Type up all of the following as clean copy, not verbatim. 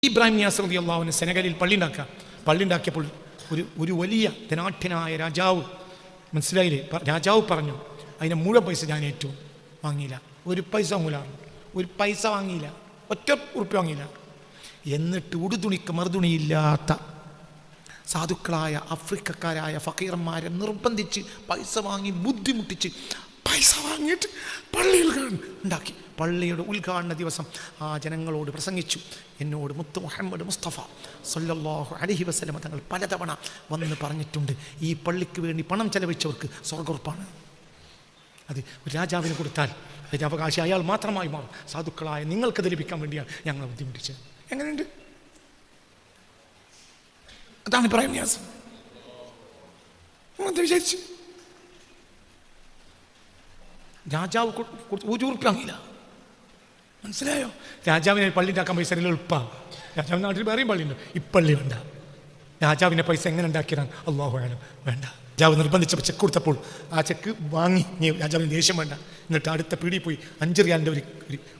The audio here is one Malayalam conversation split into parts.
ഇബ്രാഹിം നിയാസ് റളിയല്ലാഹു അൻഹു സെനഗലിൽ പള്ളി ഉണ്ടാക്കിയപ്പോൾ ഒരു വലിയ ധനാഢ്യനായ രാജാവ്, മനസ്സിലായില്ലേ, രാജാവ് പറഞ്ഞു അതിനെ മുഴുവൻ പൈസ ഞാൻ ഏറ്റവും വാങ്ങിയില്ല, ഒരു പൈസ മൂലാണ്, ഒരു പൈസ വാങ്ങിയില്ല, ഒറ്റ ഉറുപ്പ്യ വാങ്ങിയില്ല. എന്നിട്ട് ഉടുതുണിക്ക് മറുതുണിയില്ലാത്ത സാധുക്കളായ ആഫ്രിക്കക്കാരായ ഫക്കീറന്മാരെ നിർബന്ധിച്ച് പൈസ വാങ്ങി ബുദ്ധിമുട്ടിച്ച് പൈസ വാങ്ങിയിട്ട് പള്ളിയിൽ ഉണ്ടാക്കി. പള്ളിയുടെ ഉദ്ഘാടന ദിവസം ആ ജനങ്ങളോട് പ്രസംഗിച്ചു. എന്നോട് മുത്ത് മുഹമ്മദ് മുസ്തഫ സല്ലല്ലാഹു അലൈഹി വസല്ലം തങ്ങൾ പലതവണ വന്ന് പറഞ്ഞിട്ടുണ്ട്, ഈ പള്ളിക്ക് വേണ്ടി പണം ചെലവഴിച്ചവർക്ക് സ്വർഗ്ഗോറപ്പാണ്. അത് ഒരു രാജാവിന് കൊടുത്താൽ അതിൻ്റെ അവകാശം അയാൾ മാത്രമായി മാറും. സാധുക്കളായ നിങ്ങൾക്കത് ലഭിക്കാൻ വേണ്ടിയാണ് ഞങ്ങളെ ബുദ്ധിമുട്ടിച്ചത്. എങ്ങനെയുണ്ട്? അതാണ് ഇബ്രാഹിം നിയാസ്. എന്താ വിചാരിച്ചു? രാജാവ് ഒരു ഉറുപ്പ്യ വാങ്ങിയില്ല, മനസ്സിലായോ? രാജാവിനെ പള്ളി ഉണ്ടാക്കാൻ പൈസ എളുപ്പമാണ്. രാജാവിൻ്റെ നാട്ടിൽ വേറെയും പള്ളിയുണ്ട്, ഇപ്പള്ളി വേണ്ട. രാജാവിൻ്റെ പൈസ എങ്ങനെ ഉണ്ടാക്കിയതാണ്? അല്ലാഹു അഅലം. വേണ്ട. രാജാവ് നിർബന്ധിച്ചപ്പോൾ ചെക്ക് കൊടുത്തപ്പോൾ ആ ചെക്ക് വാങ്ങി. രാജാവിന് ദേഷ്യം വേണ്ട. എന്നിട്ട് അടുത്ത പീടിയിൽ പോയി 5 റിയാലിൻ്റെ ഒരു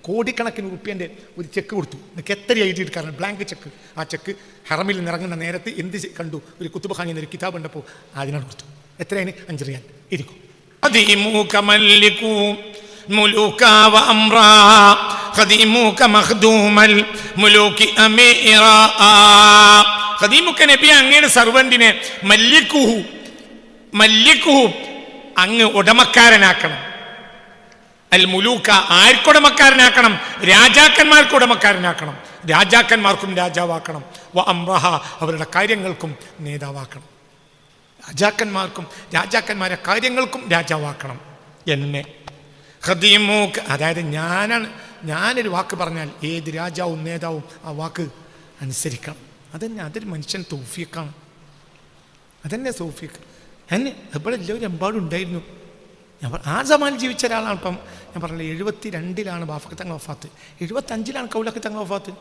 കോടിക്കണക്കിന് ഉറുപ്പ്യൻ്റെ ഒരു ചെക്ക് കൊടുത്തു. എനിക്ക് എത്ര എഴുതിയെടുക്കാറുണ്ട്, ബ്ലാങ്ക് ചെക്ക്. ആ ചെക്ക് ഹറമിൽ നിറങ്ങുന്ന നേരത്ത് എന്ത് കണ്ടു? ഒരു കുത്തുബ ഖാനി എന്നൊരു കിതാബ് ഉണ്ടപ്പോൾ അതിനാണ് കൊടുത്തു. എത്രയാണ്? 5 റിയാൽ. ഇരിക്കും. അങ്ങയുടെ സർവന്റിനെ മല്ലിക്കുഹു അങ്ങ് ഉടമക്കാരനാക്കണം. അൽ മുലൂക്ക ആർക്കുടമക്കാരനാക്കണം? രാജാക്കന്മാർക്ക് ഉടമക്കാരനാക്കണം. രാജാക്കന്മാർക്കും രാജാവാക്കണം. വ അംറഹ അവരുടെ കാര്യങ്ങൾക്കും നേതാവാക്കണം. രാജാക്കന്മാർക്കും രാജാക്കന്മാരെ കാര്യങ്ങൾക്കും രാജാവാക്കണം. എന്നെ ഖദീമുക്ക്, അതായത് ഞാനൊരു വാക്ക് പറഞ്ഞാൽ ഏത് രാജാവും നേതാവും ആ വാക്ക് അനുസരിക്കണം. അതൊരു മനുഷ്യൻ തൗഫീഖാണ്. അതന്നെ തൗഫീഖ്. എന്നെ എപ്പോഴും എല്ലാവരും എമ്പാടും ഉണ്ടായിരുന്നു. ആ സമാനിൽ ജീവിച്ച ഒരാളാണ്. ഇപ്പം ഞാൻ പറഞ്ഞില്ല, 72-ലാണ് ബാഫക്ക് തങ്ങൾ വഫാത്ത്, 75-ലാണ് കൗലക്ക് തങ്ങൾ വഫാത്ത്.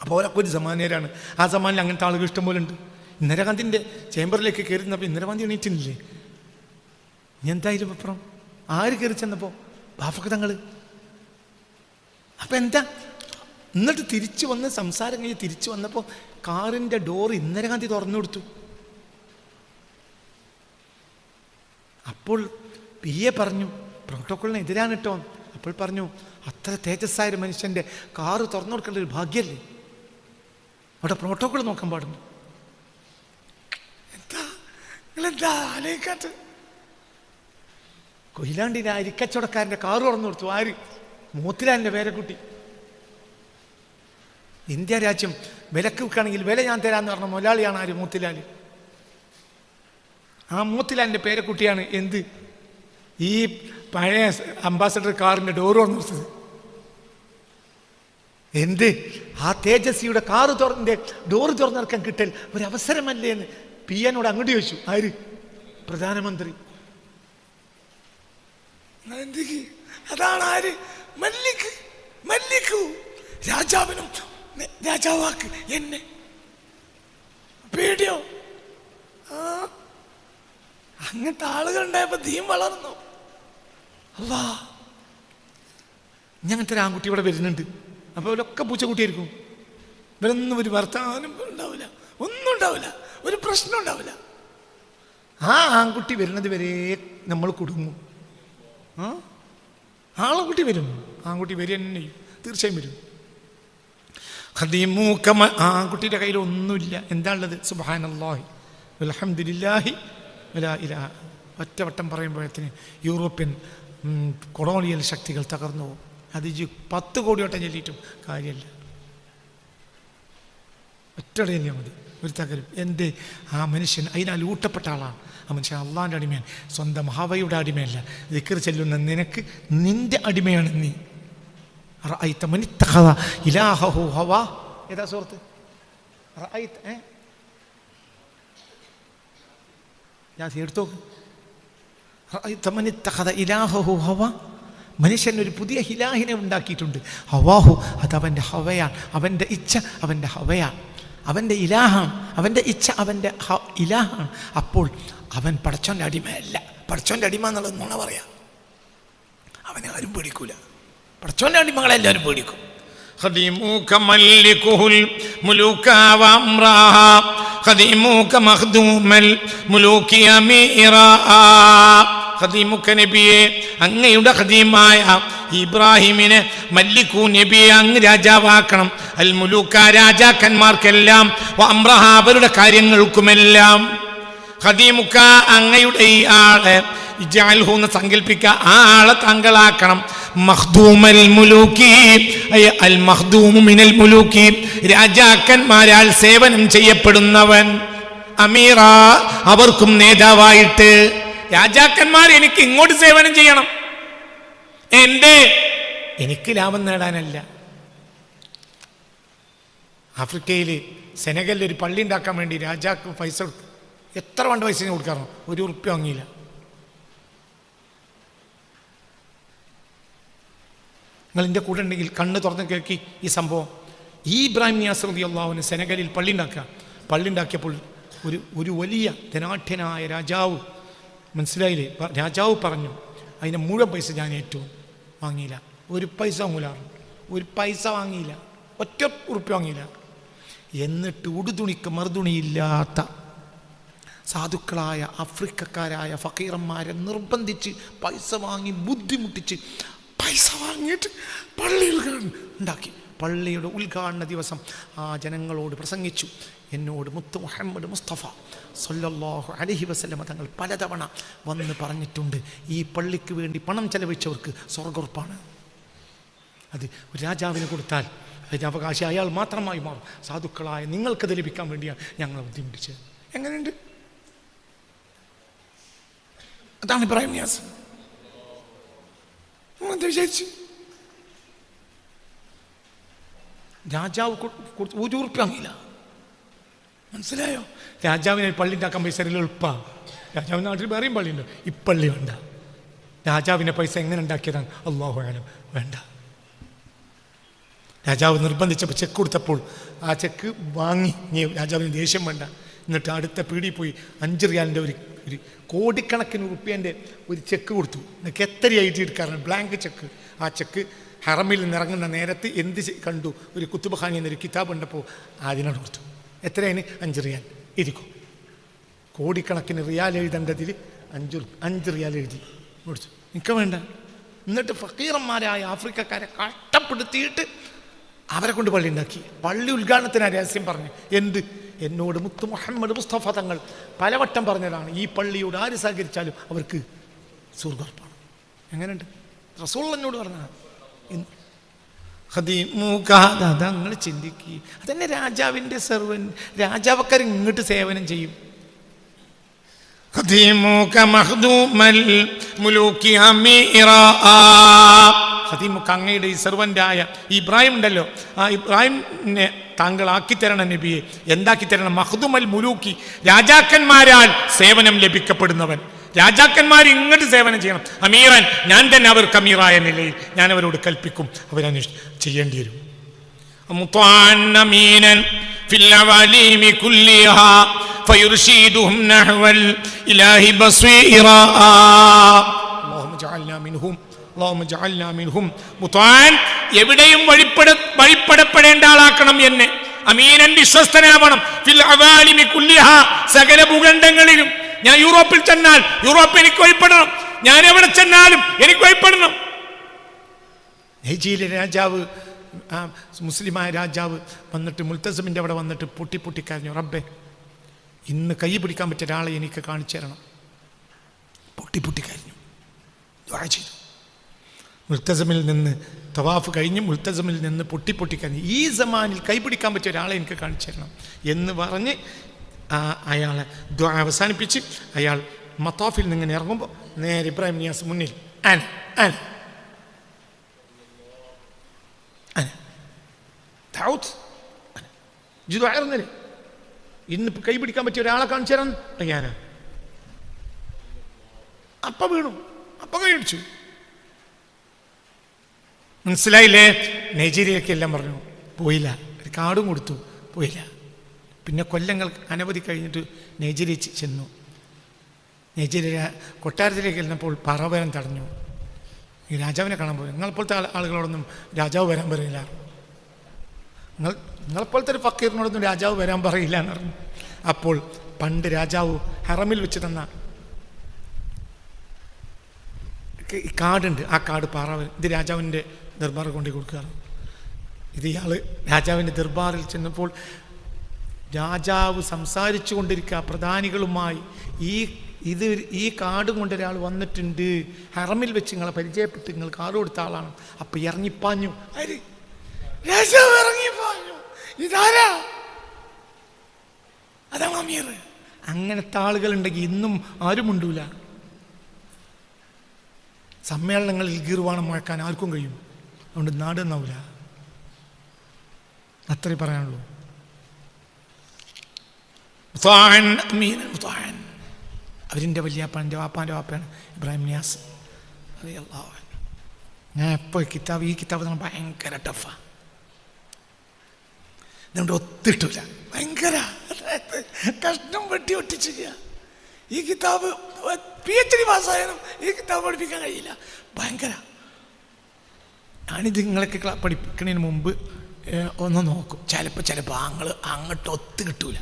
അപ്പോൾ അവരൊക്കെ ഒരു സമാനേരാണ്. ആ സമാനിൽ അങ്ങനത്തെ ആളുകൾ ഇഷ്ടംപോലെ ഉണ്ട്. ഇന്ദിരാഗാന്ധിൻ്റെ ചേംബറിലേക്ക് കയറുന്നപ്പോൾ ഇന്ദിരാഗാന്ധി എണീറ്റില്ലേ? ഇനി എന്തായാലും അപ്പുറം ആര് കയറി ചെന്നപ്പോൾ? ബാഫക്ക് തങ്ങൾ. അപ്പം എന്താ? എന്നിട്ട് തിരിച്ചു വന്ന് സംസാരം കഴിഞ്ഞ് തിരിച്ചു വന്നപ്പോൾ കാറിൻ്റെ ഡോറ് ഇന്ദിരാഗാന്ധി തുറന്നു കൊടുത്തു. അപ്പോൾ PA പറഞ്ഞു, പ്രോട്ടോക്കോളിന് എതിരാണ് കേട്ടോ. അപ്പോൾ പറഞ്ഞു, അത്ര തേജസ്സായൊരു മനുഷ്യൻ്റെ കാറ് തുറന്നു കൊടുക്കേണ്ട ഒരു ഭാഗ്യമല്ലേ, അവിടെ പ്രോട്ടോക്കോൾ നോക്കാൻ പാടുന്നു. നിങ്ങളെന്താ ആലോചിക്കാത്ത? കൊയിലാണ്ടിൻ്റെ അരിക്കച്ചവടക്കാരൻ്റെ കാറ് തുറന്നു കൊടുത്തു. ആര്? മോത്തിലാലിൻ്റെ പേരക്കുട്ടി. ഇന്ത്യ രാജ്യം വിലക്ക് വെക്കുകയാണെങ്കിൽ വില ഞാൻ തരാമെന്ന് പറഞ്ഞ മൊലാളിയാണ് ആര്? മോത്തിലാൽ. ആ മോത്തിലാലിൻ്റെ പേരക്കുട്ടിയാണ് എന്ത് ഈ പഴയ അംബാസഡർ കാറിൻ്റെ ഡോറ് തുറന്നു കൊടുത്തത്. എന്ത് ആ തേജസ്വിയുടെ കാറ് ഡോറ് തുറന്നിറക്കാൻ കിട്ടൽ ഒരു അവസരമല്ലേ എന്ന് PA-നോട് അങ്ങോട്ട് ചോദിച്ചു. ആര്? പ്രധാനമന്ത്രി. അതാണ് ആര്? മല്ലിക്കു. രാജാവിനും രാജാവാക്ക്. എന്നെ പേടിയോ? അങ്ങനത്തെ ആളുകൾ ഉണ്ടായപ്പോ ദീൻ വളർന്നു. അല്ലാ, ഞങ്ങനത്തെ ഒരു ആൺകുട്ടി ഇവിടെ വരുന്നുണ്ട്. അപ്പോൾ അവരൊക്കെ പൂച്ചക്കുട്ടിയായിരിക്കും. ഇവരൊന്നും ഒരു വർത്താനം ഉണ്ടാവില്ല, ഒന്നും ഉണ്ടാവില്ല, ഒരു പ്രശ്നം ഉണ്ടാവില്ല. ആ ആൺകുട്ടി വരുന്നത് വരെ നമ്മൾ കുടുങ്ങും. ആൺകുട്ടി വരും, ആൺകുട്ടി വരും തന്നെ, തീർച്ചയായും വരും. ആൺകുട്ടിയുടെ കയ്യിൽ ഒന്നുമില്ല. എന്താ ഉള്ളത്? സുബ്ഹാനല്ലാഹി വൽഹംദുലില്ലാഹി വലാ ഇലാഹ. ഒറ്റവട്ടം പറയുമ്പോഴത്തിന് യൂറോപ്യൻ കൊളോണിയൽ ശക്തികൾ തകർന്നു പോകും. അത് 10 കോടി വട്ടം ചൊല്ലിയിട്ടും കാര്യമില്ല. ഒറ്റടയില്ല മതി, ഒരു തകരും. എൻ്റെ ആ മനുഷ്യൻ അതിനാൽ ഊട്ടപ്പെട്ട ആളാണ്. ആ മനുഷ്യൻ അള്ളാൻ്റെ അടിമയാണ്, സ്വന്തം ഹവയുടെ അടിമയല്ല. ദിക്ർ ചെല്ലുന്ന നിനക്ക് നിന്റെ അടിമയാണ് നീ. ഏതാ സുഹൃത്ത്? എടുത്തോ. മനുഷ്യൻ ഒരു പുതിയ ഹിലാഹിനെ ഉണ്ടാക്കിയിട്ടുണ്ട്. ഹവാഹു, അത് അവൻ്റെ ഹവയാണ്, അവൻ്റെ ഇച്ഛ അവൻ്റെ ഹവയാണ്, അവൻ്റെ ഇലാഹാണ്, അവൻ്റെ ഇച്ഛ അവൻ്റെ ഇലാഹാണ്. അപ്പോൾ അവൻ പടച്ചോൻ്റെ അടിമയല്ല. പടച്ചോൻ്റെ അടിമ എന്നുള്ളത് നുണ പറയാം. അവനെ ആരും പേടിക്കൂല. പടച്ചോൻ്റെ അടിമകളെല്ലാവരും പേടിക്കും. خديموك ملكه الملوك وأمرها خديموك مخدوم الملوك أميرا ഖദീമുക നബിയെ അങ്ങയുടെ ഖദീമായ ഇബ്രാഹിമിനെ മല്ലിക്കു നബിയെ അങ്ങ് രാജാവാക്കണം. അൽ മുലൂക്ക രാജാക്കന്മാർക്കെല്ലാം വഅംറഹ അവരുടെ കാര്യങ്ങൾക്കുമെല്ലാം. ഖദീമുക അങ്ങയുടെ ഈ ആളെ ഇജഅൽഹു എന്ന് സങ്കല്പിക്കുക, ആ ആളെ താങ്കളാക്കണം. മഖ്ദൂമൽ മുലൂക്കി അൽ മഖ്ദൂമു മിനൽ മുലൂക്കി രാജാക്കന്മാരാൽ സേവനം ചെയ്യപ്പെടുന്നവൻ. അമീറ അവർക്കും നേതാവായിട്ട്. രാജാക്കന്മാർ എനിക്ക് ഇങ്ങോട്ട് സേവനം ചെയ്യണം, എനിക്ക് ലാഭം നേടാനല്ല. ആഫ്രിക്കയിൽ സെനഗലിൽ ഒരു പള്ളി ഉണ്ടാക്കാൻ വേണ്ടി രാജാക്ക് പൈസ എത്ര പണ്ട് പൈസ കൊടുക്കാറോ, ₹1 വാങ്ങിയില്ല. നിങ്ങൾ എൻ്റെ കൂടെ ഉണ്ടെങ്കിൽ കണ്ണ് തുറന്ന് കേൾക്കി ഈ സംഭവം. ഈ ഇബ്രാഹിം നിയാസ് റളിയല്ലാഹു അൻഹു സെനഗലിൽ പള്ളി ഉണ്ടാക്കിയപ്പോൾ ഒരു വലിയ ധനാഢ്യനായ രാജാവ്, മനസ്സിലായില്ലേ, രാജാവ് പറഞ്ഞു അതിന് മുഴുവൻ പൈസ ഞാൻ ഏറ്റവും വാങ്ങിയില്ല. ഒരു പൈസ വാങ്ങിയില്ല, ₹1 വാങ്ങിയില്ല. എന്നിട്ട് ഉടുതുണിക്ക് മറുതുണിയില്ലാത്ത സാധുക്കളായ ആഫ്രിക്കക്കാരായ ഫക്കീറന്മാരെ നിർബന്ധിച്ച് പൈസ വാങ്ങി ബുദ്ധിമുട്ടിച്ച് പൈസ വാങ്ങിയിട്ട് പള്ളി ഉണ്ടാക്കി. പള്ളിയുടെ ഉദ്ഘാടന ദിവസം ആ ജനങ്ങളോട് പ്രസംഗിച്ചു. എന്നോട് മുത്ത് മുഹമ്മദ് മുസ്തഫ സല്ലല്ലാഹു അലൈഹി വസല്ലമ തങ്ങൾ പലതവണ വന്ന് പറഞ്ഞിട്ടുണ്ട്, ഈ പള്ളിക്ക് വേണ്ടി പണം ചെലവഴിച്ചവർക്ക് സ്വർഗ്ഗോറപ്പാണ്. അത് ഒരു രാജാവിന് കൊടുത്താൽ അതിനവകാശി അയാൾ മാത്രമായി മാറും. സാധുക്കളായ നിങ്ങൾക്കത് ലഭിക്കാൻ വേണ്ടിയാണ് ഞങ്ങളെ ബുദ്ധിമുട്ടിച്ചത്. എങ്ങനെയുണ്ട്? അതാണ് ഇബ്രാഹിം നിയാസ്. വിചാരിച്ച് രാജാവ് ₹1 വാങ്ങിയില്ല. മനസ്സിലായോ? രാജാവിനെ പള്ളി ഉണ്ടാക്കാൻ പൈസ എളുപ്പമാണ്. രാജാവിൻ്റെ നാട്ടിൽ വേറെയും പള്ളിയുണ്ട്, ഇപ്പള്ളി വേണ്ട. രാജാവിൻ്റെ പൈസ എങ്ങനെ ഉണ്ടാക്കിയതാണ് അല്ലാഹു അഅലം. വേണ്ട. രാജാവ് നിർബന്ധിച്ചപ്പോൾ ചെക്ക് കൊടുത്തപ്പോൾ ആ ചെക്ക് വാങ്ങി. രാജാവിന് ദേഷ്യം വേണ്ട. എന്നിട്ട് അടുത്ത പീടിയിൽ പോയി 5 റിയാലിൻ്റെ ഒരു കോടിക്കണക്കിന് റുപ്യേൻ്റെ ഒരു ചെക്ക് കൊടുത്തു. നിങ്ങൾക്ക് എത്രയായിട്ട് എടുക്കാറുണ്ട്? Blank cheque. ആ ചെക്ക് ഹറമിൽ നിന്നിറങ്ങുന്ന നേരത്ത് എന്ത് കണ്ടു? ഒരു കുത്തുബഖാനി എന്നൊരു കിതാബ് ഉണ്ടപ്പോൾ അതിനോട് കൊടുത്തു. എത്രയാണ്? 5 റിയാൽ. ഇരിക്കും. കോടിക്കണക്കിന് റിയാൽ എഴുതേണ്ടതിൽ 5 റിയാൽ എഴുതി കൊടുത്തു. എനിക്ക് വേണ്ട. എന്നിട്ട് ഫക്കീറന്മാരായ ആഫ്രിക്കക്കാരെ കഷ്ടപ്പെടുത്തിയിട്ട് അവരെ കൊണ്ട് പള്ളി ഉണ്ടാക്കി. പള്ളി ഉദ്ഘാടനത്തിന് ആ രഹസ്യം പറഞ്ഞു. എന്നോട് മുത്ത് മുഹമ്മദ് മുസ്തഫ തങ്ങൾ പലവട്ടം പറഞ്ഞതാണ്, ഈ പള്ളിയോട് ആര് സഹകരിച്ചാലും അവർക്ക് സ്വർഗ്ഗോറപ്പാണ്. എങ്ങനെയുണ്ട്? റസൂൽ എന്നോട് പറഞ്ഞതാണ്. നിങ്ങൾ ചിന്തിക്കുക. അതന്നെ രാജാവിൻ്റെ സെർവൻ. രാജാവക്കാർ ഇങ്ങോട്ട് സേവനം ചെയ്യും. അങ്ങയുടെ ഈ സെർവൻ്റായ ഇബ്രാഹിം ഉണ്ടല്ലോ, ആ ഇബ്രാഹിമിനെ താങ്കൾ ആക്കിത്തരണം നബിയെ. എന്താക്കി തരണം? മഖ്ദൂമൽ മുലൂക്കി രാജാക്കന്മാരാൽ സേവനം ലഭിക്കപ്പെടുന്നവൻ. രാജാക്കന്മാർ ഇങ്ങോട്ട് സേവനം ചെയ്യണം. അമീറൻ ഞാൻ തന്നെ അവർക്ക് അമീറായ നിലയിൽ ഞാൻ അവരോട് കൽപ്പിക്കും. ചെയ്യേണ്ടി വരും. എവിടെയും വഴിപ്പെടപ്പെടേണ്ട ആളാക്കണം എന്നെ. അമീനൻ വിശ്വസ്തനാവണം. സകല ഭൂഖണ്ഡങ്ങളിലും. ഞാൻ യൂറോപ്പിൽ ചെന്നാൽ യൂറോപ്പ് എനിക്ക് വഴിപ്പെടണം. ഞാൻ എവിടെ ചെന്നാലും എനിക്ക് വഴിപ്പെടണം. നൈജീരിയ രാജാവ്, മുസ്ലിമായ രാജാവ് വന്നിട്ട് മുൽത്തസമിൻ്റെ അവിടെ വന്നിട്ട് പൊട്ടിക്കരഞ്ഞു, റബ്ബേ ഇന്ന് കൈ പിടിക്കാൻ പറ്റിയ ഒരാളെ എനിക്ക് കാണിച്ചു തരണം. പൊട്ടിക്കരഞ്ഞു, ദുആ ചെയ്തു. മുൽത്തസമിൽ നിന്ന് തവാഫ് കഴിഞ്ഞ് മുൽത്തസമിൽ നിന്ന് പൊട്ടിക്കരഞ്ഞു, ഈ സമാനിൽ കൈ പിടിക്കാൻ പറ്റിയ ഒരാളെ എനിക്ക് കാണിച്ചു തരണം എന്ന് പറഞ്ഞ് അയാളെ ദുആ അവസാനിപ്പിച്ച് അയാൾ മത്താഫിൽ നിന്ന് ഇറങ്ങുമ്പോൾ നേരെ ഇബ്രാഹിം നിയാസ് മുന്നിൽ ഇന്ന് കൈ പിടിക്കാൻ പറ്റിയ ഒരാളെ കാണിച്ചു തരാൻ തയ്യാറാ. അപ്പ വീണു, അപ്പ കൈ പിടിച്ചു. മനസ്സിലായില്ലേ? നൈജീരിയക്ക് എല്ലാം പറഞ്ഞു, പോയില്ല. ഒരു കാർഡും കൊടുത്തു, പോയില്ല. പിന്നെ കൊല്ലങ്ങൾ അനവധി കഴിഞ്ഞിട്ട് നൈജീരിയ ചെന്നു. നൈജീരിയ കൊട്ടാരത്തിലേക്ക് ചെന്നപ്പോൾ പറവരം തടഞ്ഞു. ഈ രാജാവിനെ കാണാൻ പോയി. നിങ്ങളെപ്പോലത്തെ ആളുകളോടൊന്നും രാജാവ് വരാൻ പറയില്ല. നിങ്ങളെപ്പോലത്തെ ഒരു ഫക്കീറിനോടൊന്നും രാജാവ് വരാൻ പറയില്ല എന്ന് പറഞ്ഞു. അപ്പോൾ പണ്ട് രാജാവ് ഹറമിൽ വെച്ച് തന്ന കാടുണ്ട്, ആ കാട് പാറാവൽ, ഇത് രാജാവിൻ്റെ ദർബാറിൽ കൊണ്ടു കൊടുക്കുകയാണ്. ഇത് ഇയാൾ രാജാവിൻ്റെ ദർബാറിൽ ചെന്നപ്പോൾ രാജാവ് സംസാരിച്ചു കൊണ്ടിരിക്കുക പ്രധാനികളുമായി. ഈ കാടും കൊണ്ട് ഒരാൾ വന്നിട്ടുണ്ട്, ഹറമിൽ വെച്ച് നിങ്ങളെ പരിചയപ്പെട്ട് നിങ്ങൾ കാട് കൊടുത്ത ആളാണ്. അപ്പം ഇറങ്ങിപ്പാഞ്ഞു, രാജാവ് ഇറങ്ങിപ്പാഞ്ഞു, ഇതാരാ? അതാണ് അമീർ. അങ്ങനത്തെ ആളുകളുണ്ടെങ്കിൽ ഇന്നും ആരും ഉണ്ടൂല. സമ്മേളനങ്ങളിൽ ഗീർവാണം മുഴക്കാൻ ആർക്കും കഴിയും. അതുകൊണ്ട് നാട് എന്നാവൂല. അത്രേ പറയാനുള്ളൂ. അവരിൻ്റെ വല്യാപ്പാണ്, എൻ്റെ വാപ്പാൻ്റെ വാപ്പയാണ് ഇബ്രാഹിം നിയാസ്. ഞാൻ എപ്പോൾ ഈ കിതാബ് തന്നെ ഭയങ്കര ടഫാണ്. അതുകൊണ്ട് ഒത്തിട്ടില്ല, ഭയങ്കര കഷ്ണം വെട്ടി ഒട്ടിച്ചില്ല. ഈ കിതാബ് PhD പാസ്സായാലും ഈ കിതാബ് പഠിപ്പിക്കാൻ കഴിയില്ല, ഭയങ്കര. ഞാനിത് നിങ്ങളൊക്കെ പഠിപ്പിക്കുന്നതിന് മുമ്പ് ഒന്ന് നോക്കും. ചിലപ്പോൾ അങ്ങോട്ട് ഒത്ത് കിട്ടൂല.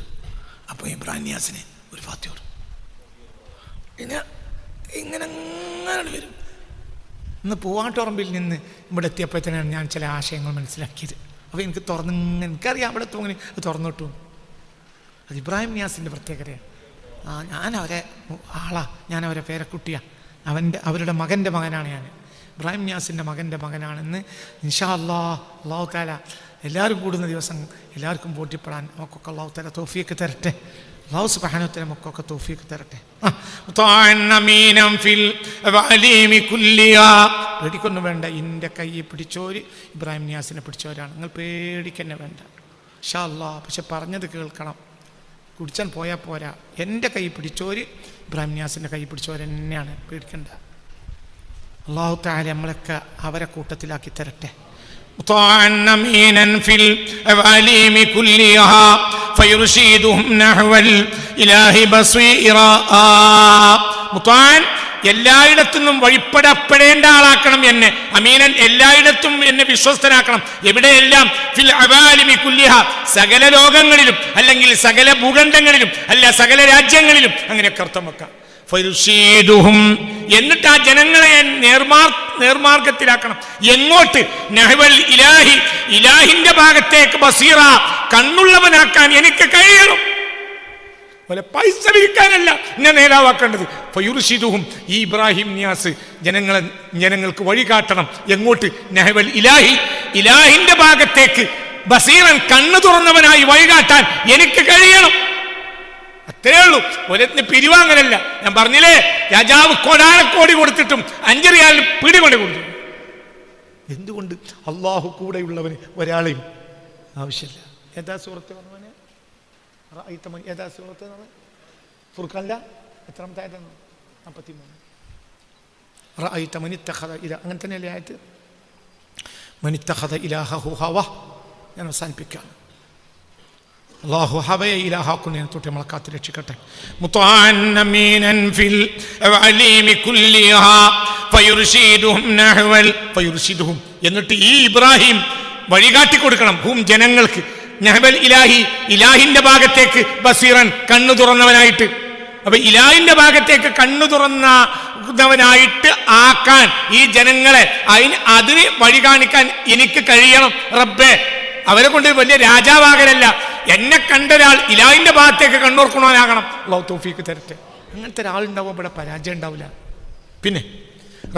അപ്പോൾ ഇബ്രാഹിം നിയാസിനെ ഒരു ഫാത്തിയോട് ഇങ്ങനെ വരും. ഇന്ന് പൂവാട്ടുറമ്പിൽ നിന്ന് ഇവിടെ എത്തിയപ്പോഴത്തേനാണ് ഞാൻ ചില ആശയങ്ങൾ മനസ്സിലാക്കിയത്. അപ്പോൾ എനിക്ക് എനിക്കറിയാം അവിടെ തൂങ്ങി തുറന്നിട്ടു. അത് ഇബ്രാഹിം നിയാസിൻ്റെ പ്രത്യേകതയാണ്. ഞാനവരെ ഞാനവരെ പേരക്കുട്ടിയാണ്. അവരുടെ മകൻ്റെ മകനാണ് ഞാൻ. ഇബ്രാഹിം നിയാസിൻ്റെ മകൻ്റെ മകനാണെന്ന് ഇൻഷാ അല്ലാഹു തആല എല്ലാവരും കൂടുന്ന ദിവസം എല്ലാവർക്കും ബോധ്യപ്പെടാൻ നമുക്കൊക്കെ അല്ലാഹു തആല തൗഫീഖ് തരട്ടെ. അല്ലാഹു സുബ്ഹാനഹു വ തആല നമുക്കൊക്കെ തൗഫീഖ് തരട്ടെ. പേടിക്കൊന്നും വേണ്ട. എൻ്റെ കൈ പിടിച്ചോര് ഇബ്രാഹിം നിയാസിനെ പിടിച്ചവരാണ്. നിങ്ങൾ പേടിക്കന്നെ വേണ്ട ഇൻഷാ അല്ലാഹ്. പക്ഷെ പറഞ്ഞത് കേൾക്കണം. കുടിച്ചാൻ പോയാൽ പോരാ. എൻ്റെ കൈ പിടിച്ചോര് ഇബ്രാഹിം നിയാസിൻ്റെ കൈ പിടിച്ചവർ തന്നെയാണ്, പേടിക്കണ്ട. അല്ലാഹു തആല നമ്മളൊക്കെ അവരെ കൂട്ടത്തിലാക്കി തരട്ടെ. എല്ലായിടത്തുനിന്നും വഴിപ്പെടപ്പെടേണ്ട ആളാക്കണം എന്നെ. അമീനൻ, എല്ലായിടത്തും എന്നെ വിശ്വസ്തനാക്കണം. എവിടെയെല്ലാം ഫിൽ അവാലിമി കുല്ലിഹ, സകല ലോകങ്ങളിലും, അല്ലെങ്കിൽ സകല ഭൂഖണ്ഡങ്ങളിലും, അല്ല സകല രാജ്യങ്ങളിലും, അങ്ങനെയൊക്കെ അർത്ഥം വെക്കാം. ഫയുർശീദുഹും, എന്നിട്ട് ആ ജനങ്ങളെ നേർമാർഗത്തിലാക്കണം. എങ്ങോട്ട്? നഹ്വൽ ഇലാഹി, ഇലാഹിന്റെ ഭാഗത്തേക്ക്. ബസീറ, കണ്ണുള്ളവനാക്കാൻ എനിക്ക് കഴിയണം. പോലെ പൈസ വിൽക്കാനല്ല ഞാൻ നേതാവാക്കേണ്ടത്. ഫയുർശിദുഹും, ഈ ഇബ്രാഹിം നിയാസ് ജനങ്ങൾക്ക് വഴി കാട്ടണം. എങ്ങോട്ട്? നഹ്വൽ ഇലാഹി, ഇലാഹിന്റെ ഭാഗത്തേക്ക്. ബസീറൻ, കണ്ണു തുറന്നവനായി വഴികാട്ടാൻ എനിക്ക് കഴിയണം. അത്രേ ഉള്ളൂ. ഒരത്തിന് പിരിവാങ്ങലല്ല. ഞാൻ പറഞ്ഞില്ലേ, രാജാവ് കോടാനക്കോടി കൊടുത്തിട്ടും 5 റിയാൽ പിടികൊണ്ട് കൊടുത്തു. എന്തുകൊണ്ട്? അള്ളാഹു കൂടെയുള്ളവന് ഒരാളെയും ആവശ്യമില്ല. ഏതാ സൂറത്ത് പറഞ്ഞവന്? ഏതാ സൂറത്ത്? ഫുർഖാനില എത്രാമത്തെ ആയതാണ്? 43. അങ്ങനെ തന്നെയല്ലേ ആയത്? മനിത്തഖദ ഇലാഹഹു ഹവ. ഞാൻ അവസാനിപ്പിക്കാം. അല്ലാഹു ഹവയെ ഇലാഹാക്കുന്നതിനെ തൊട്ട് നമ്മളെ കാത്ത് രക്ഷിക്കട്ടെ. എന്നിട്ട് ഈ ഇബ്രാഹിം വഴികാട്ടി കൊടുക്കണം. ഹും, ജനങ്ങൾക്ക്. നഹ്വൽ ഇലാഹി, ഇലാഹിന്റെ ഭാഗത്തേക്ക്. ബസീറൻ, കണ്ണു തുറന്നവനായിട്ട്. അപ്പൊ ഇലാഹിന്റെ ഭാഗത്തേക്ക് കണ്ണു തുറന്നവനായിട്ട് ആക്കാൻ ഈ ജനങ്ങളെ, അതിന് വഴി കാണിക്കാൻ എനിക്ക് കഴിയണം റബ്ബേ. അവരെ കൊണ്ട് വലിയ രാജാവാകലല്ല, എന്നെ കണ്ട ഒരാൾ ഇലാഹിന്റെ ഭാഗത്തേക്ക് കണ്ണോർക്കണവനാകണം. അല്ലാഹു തൗഫീഖ് തരട്ടെ. അങ്ങനത്തെ ഒരാളുണ്ടാവും, ഇവിടെ പരാജയം ഉണ്ടാവില്ല. പിന്നെ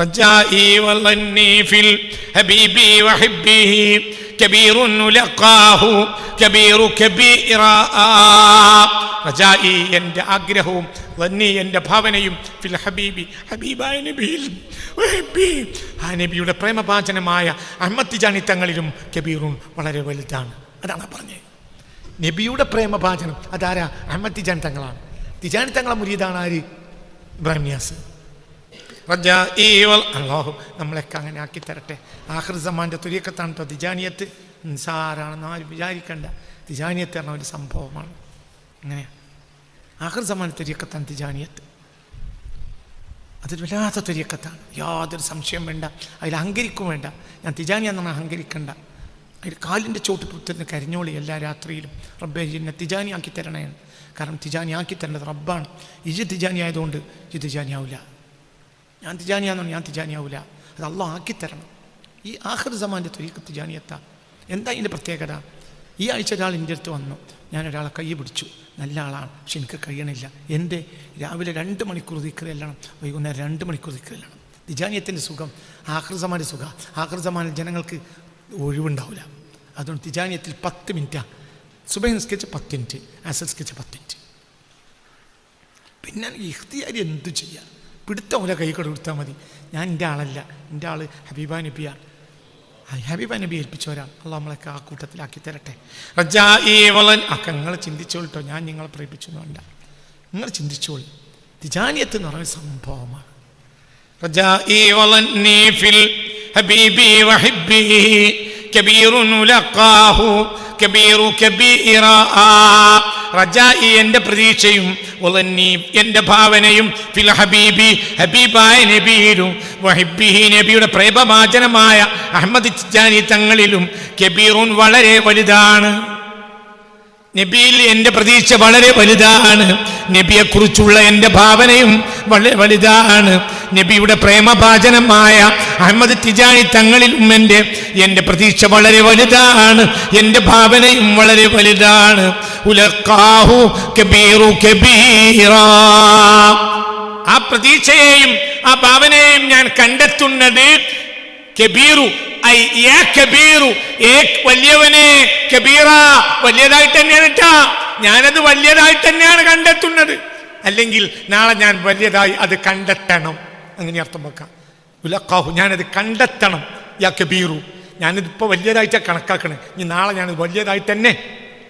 رجائي وظني في الحبيب وحبه كبير لقاه كبير كبيرا. رجائي എൻ്റെ ആഗ്രഹവും, വന്നി എൻ്റെ ഭാവനയും, ഫിൽ ഹബീബി, ഹബീബായ നബിയിൽ, ആ നബിയുടെ പ്രേമഭാചനമായ അഹ്മദ് തിജാനി തങ്ങളിലും കബീറുൻ, വളരെ വലുതാണ്. അതാണ് പറഞ്ഞത്. നബിയുടെ പ്രേമഭാചനം അതാരാ? അഹ്മദ് തിജാനി തങ്ങളാണ്. തിജാനി തങ്ങളെ മുരീദാണ് ആര്? ഇബ്രാഹിം നിയാസ്. അല്ലാഹു നമ്മളൊക്കെ അങ്ങനെ ആക്കി തരട്ടെ. ആഖിർ സമാന്റെ തുരീഖത്താണ് കേട്ടോ തിജാനിയത്ത്. നിസാരാണെന്ന് ആരും വിചാരിക്കണ്ട. തിജാനിയത്ത് പറഞ്ഞ ഒരു സംഭവമാണ്. അങ്ങനെയാണ് ആഖിർ സമാന്റെ തുരീഖത്താണ് തിജാനിയത്ത്. അതൊരു വല്ലാത്ത തുരീഖത്താണ്, യാതൊരു സംശയം വേണ്ട. അതിൽ അഹങ്കരിക്കും വേണ്ട. ഞാൻ തിജാനി എന്നാണ്, അഹങ്കരിക്കണ്ട. അതിൽ കാലിൻ്റെ ചോട്ട് കുത്തുന്ന കരഞ്ഞോളി എല്ലാ രാത്രിയിലും, റബ്ബേ എന്നെ തിജാനി ആക്കി തരണേ. കാരണം തിജാനി ആക്കി തരേണ്ടത് റബ്ബാണ്. ഇജ് തിജാനി ആയതുകൊണ്ട് ഇജ് തിജാനിയാവില്ല, ഞാൻ തിജാനിയാണെന്ന് ഞാൻ തിജാനിയാവില്ല. അത് അള്ളാഹ് ആക്കി തരണം. ഈ ആഖിർ സമാൻ്റെ ത്വരീഖ് തിജാനിയത്താ. എന്താ ഇതിൻ്റെ പ്രത്യേകത? ഈ ആഴ്ച ഒരാൾ എൻ്റെ അടുത്ത് വന്നു, ഞാൻ ഒരാളെ കൈ പിടിച്ചു, നല്ല ആളാണ്, പക്ഷെ എനിക്ക് കഴിയണില്ല. എൻ്റെ രാവിലെ 2 മണിക്കൂർ ദിക്ർ ചെല്ലണം, വൈകുന്നേരം 2 മണിക്കൂർ ദിക്ർ ചെല്ലണം. തിജാനിയത്തിൻ്റെ സുഖം ആഖിർ സമാൻ്റെ സുഖം. ആഖിർ സമാനിൽ ജനങ്ങൾക്ക് ഒഴിവുണ്ടാവില്ല. അതുകൊണ്ട് തിജാനിയത്തിൽ 10 മിനിറ്റാണ്. സുബഹി നിസ്കരിച്ച് 10 മിനിറ്റ്, അസർ നിസ്കരിച്ച് 10 മിനിറ്റ്. പിന്നെ ഇഖ്തിയാരി എന്തു ചെയ്യാം, പിടുത്തമില്ല, കൈ കൊടുത്താൽ മതി. ഞാൻ എൻ്റെ ആളല്ല, എൻ്റെ ആൾ ഹബീബ നബിയാണ്. ഹബീബ നബി ഏൽപ്പിച്ചവരാണ്. അള്ളാഹ് നമ്മളൊക്കെ ആ കൂട്ടത്തിലാക്കി തരട്ടെ. നിങ്ങൾ ചിന്തിച്ചോളിട്ടോ, ഞാൻ നിങ്ങളെ പ്രേരിപ്പിച്ചു വേണ്ട, നിങ്ങൾ ചിന്തിച്ചോളി. തിജാനിയത്ത് എന്ന് പറയുന്ന സംഭവമാണ്. എന്റെ പ്രതീക്ഷയും എന്റെ ഭാവനയും ഫിൽ ഹബീബി ഹബീബായ നബിയിലും വഹിബ്ബിഹി നബിയുടെ പ്രേമഭാജനമായ അഹ്മദ് തിജാനി തങ്ങളിലും കബീറുൻ വളരെ വലുതാണ്. നബിയിൽ എൻ്റെ പ്രതീക്ഷ വളരെ വലുതാണ്. നബിയെക്കുറിച്ചുള്ള എൻ്റെ ഭാവനയും വളരെ വലുതാണ്. നബിയുടെ പ്രേമഭാജനമായ അഹ്മദ് തിജാനി തങ്ങളിലും എൻ്റെ പ്രതീക്ഷ വളരെ വലുതാണ്. എൻ്റെ ഭാവനയും വളരെ വലുതാണ്. ഉലഖാഹു കബീറു കബീറാ. ആ പ്രതീക്ഷയെയും ആ ഭാവനയെയും ഞാൻ കണ്ടെത്തുന്നത് കബീറു വലിയവനെ, കബീറ വലിയതായിട്ട് തന്നെയാണ് കേട്ടാ. ഞാനത് വലിയതായിട്ട് തന്നെയാണ് കണ്ടെത്തുന്നത്. അല്ലെങ്കിൽ നാളെ ഞാൻ വലിയതായി അത് കണ്ടെത്തണം, അങ്ങനെ അർത്ഥം വെക്കാം. ഉലഖാഹു, ഞാനത് കണ്ടെത്തണം. യാ കബീറു, ഞാനിതിപ്പോൾ വലിയതായിട്ടാണ് കണക്കാക്കണേ. ഇനി നാളെ ഞാനത് വലിയതായിട്ട് തന്നെ,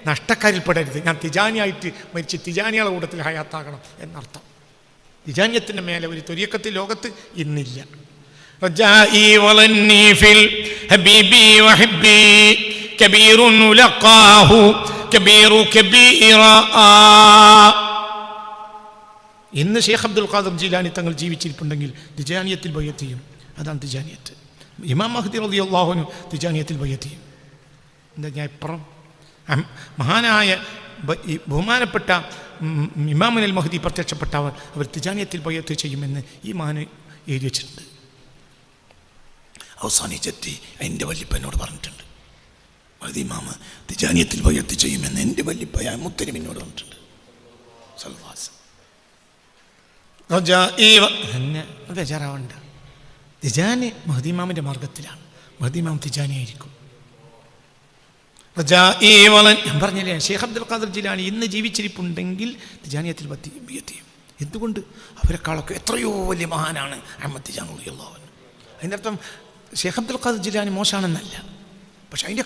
നഷ്ടക്കാരിൽ പെടരുത്. ഞാൻ തിജാനിയായിട്ട് മരിച്ച് തിജാനിയുടെ കൂട്ടത്തിൽ ഹയാത്താകണം എന്നർത്ഥം. തിജാനിയത്തിൻ്റെ മേലെ ഒരു ത്വരീഖത്ത് ലോകത്ത് ഇന്നില്ല. رجائي وظني في الحبيب وحبي كبير لقاه كبير كبيرا. ഇന്ന് ഷെയ്ഖ് അബ്ദുൽ ഖാദിർ ജീലാനി തങ്ങൾ ജീവിച്ചിരിപ്പുണ്ടെങ്കിൽ തിജാനിയത്തിൽ ബൈഅത്ത് ചെയ്യും. അതാണ് തിജാനിയത്ത്. ഇമാം മഹ്ദി റളിയല്ലാഹു അൻഹു തിജാനിയത്തിൽ ബൈഅത്ത് ചെയ്യും. എന്താ ഞാൻ ഇപ്പുറം മഹാനായ ബഹുമാനപ്പെട്ട ഇമാമുൽ മഹ്ദി പ്രത്യക്ഷപ്പെട്ടവർ അവർ തിജാനിയത്തിൽ ബൈഅത്ത് ചെയ്യുമെന്ന് ഈ മഹാൻ എഴുതി വെച്ചിട്ടുണ്ട്. അവസാനിച്ചെത്തി എൻ്റെ വല്യപ്പ എന്നോട് പറഞ്ഞിട്ടുണ്ട്, മഹ്ദി ഇമാം തിജാനിയത്തിൽ ബൈഅത്ത് ചെയ്യുമെന്ന് എൻ്റെ വല്യപ്പ മുത്തലിം എന്നോട് പറഞ്ഞിട്ടുണ്ട്. ബേജാറാവണ്ട. തിജാനി മഹ്ദി ഇമാമിൻ്റെ മാർഗത്തിലാണ്. മഹ്ദി ഇമാം തിജാനി ആയിരിക്കും. ഞാൻ പറഞ്ഞില്ലേ, ഷെയ്ഖ് അബ്ദുൽ ഖാദിർ ജീലാനി ഇന്ന് ജീവിച്ചിരിപ്പുണ്ടെങ്കിൽ തിജാനിയത്തിൽ ബൈഅത്ത് ചെയ്യും. എന്തുകൊണ്ട്? അവരെക്കാളൊക്കെ എത്രയോ വലിയ മഹാനാണ് അഹ്മദ് തിജാനി റളിയല്ലാഹു അൻഹു. അതിൻ്റെ അർത്ഥം ഷെയ്ഖ് അബ്ദുൽ ഖാദിർ ജീലാനി മോശമാണെന്നല്ല, പക്ഷെ അതിൻ്റെ